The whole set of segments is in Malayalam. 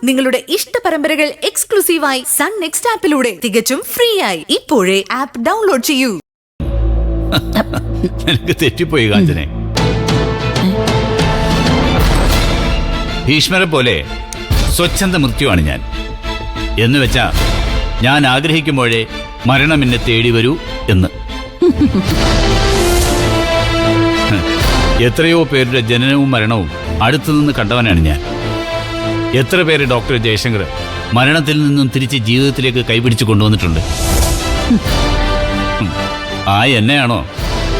നിങ്ങളുടെ ഇഷ്ട പരമ്പരകൾ എക്സ്ക്ലൂസീവായി സൺ നെക്സ്റ്റ് ആപ്പിലൂടെ തികച്ചും ഫ്രീ ആയി ഇപ്പോഴേ ആപ്പ് ഡൗൺലോഡ് ചെയ്യൂ. എനിക്ക് തെറ്റിപ്പോയി കാഞ്ചനെ. ഭീഷ്മരെ പോലെ സ്വച്ഛന്ത മൃത്യുവാണ് ഞാൻ. എന്നുവെച്ചാ ഞാൻ ആഗ്രഹിക്കുമ്പോഴേ മരണം എന്നെ തേടി വരൂ എന്ന്. എത്രയോ പേരുടെ ജനനവും മരണവും അടുത്തുനിന്ന് കണ്ടവനാണ് ഞാൻ. എത്ര പേര് ഡോക്ടർ ജയശങ്കർ മരണത്തിൽ നിന്നും തിരിച്ച് ജീവിതത്തിലേക്ക് കൈപിടിച്ച് കൊണ്ടുവന്നിട്ടുണ്ട്. ആ എന്നെയാണോ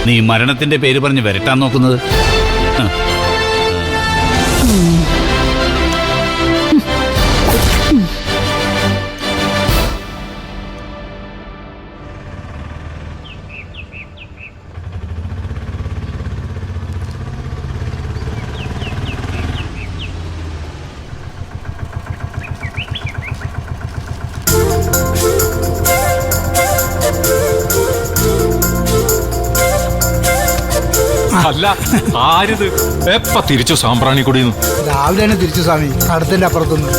നീ മരണത്തിന്റെ പേര് പറഞ്ഞ് വരട്ടാൻ നോക്കുന്നത്? അല്ല, ആരിത് എപ്പ തിരിച്ചു സാമ്പ്രാണിക്കുടിന്ന്? രാവിലെ തന്നെ തിരിച്ചു സ്വാമി, കടത്തിന്റെ അപ്പുറത്തുനിന്ന്.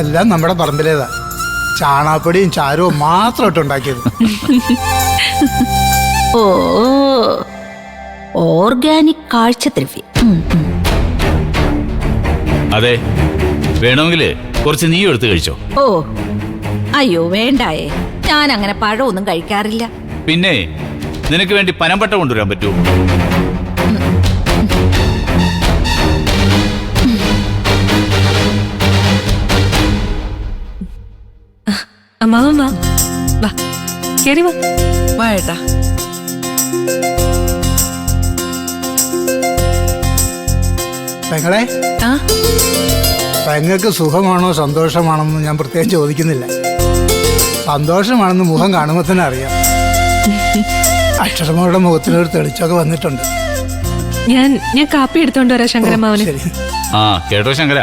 എല്ലാം നമ്മുടെ പറമ്പിലേതാ. ചാണാപ്പൊടിയും ചാരവും മാത്രം ഇട്ടുണ്ടാക്കിയത്. ഓ, ഓർഗാനിക് കാഴ്ചദ്രവ്യം. അതെ, വേണമെങ്കില് കുറച്ച് നീ എടുത്ത് കഴിച്ചോ. ഓ അയ്യോ വേണ്ടായേ, ഞാൻ അങ്ങനെ പഴമൊന്നും കഴിക്കാറില്ല. പിന്നെ നിനക്ക് വേണ്ടി പനമ്പട്ട കൊണ്ടുവരാൻ പറ്റുമോ? അമ്മാവൻ വാ, വാ, കേറി വാ. വാ ഏട്ടാ. പെങ്ങളെ, ആ പെങ്ങൾക്ക് സുഖമാണോ സന്തോഷമാണെന്ന് ഞാൻ പ്രത്യേകം ചോദിക്കുന്നില്ല. സന്തോഷമാണെന്ന് മുഖം കാണുമ്പോൾ തന്നെ അറിയാം. അക്ഷരമ്മയുടെ മുഖത്തിനൊരു തെളിച്ചൊക്കെ വന്നിട്ടുണ്ട്. ഞാൻ കാപ്പി എടുത്തോണ്ട് വരാം ശങ്കരമ്മാവന്. ശരി. ആ കേട്ടോ ശങ്കര,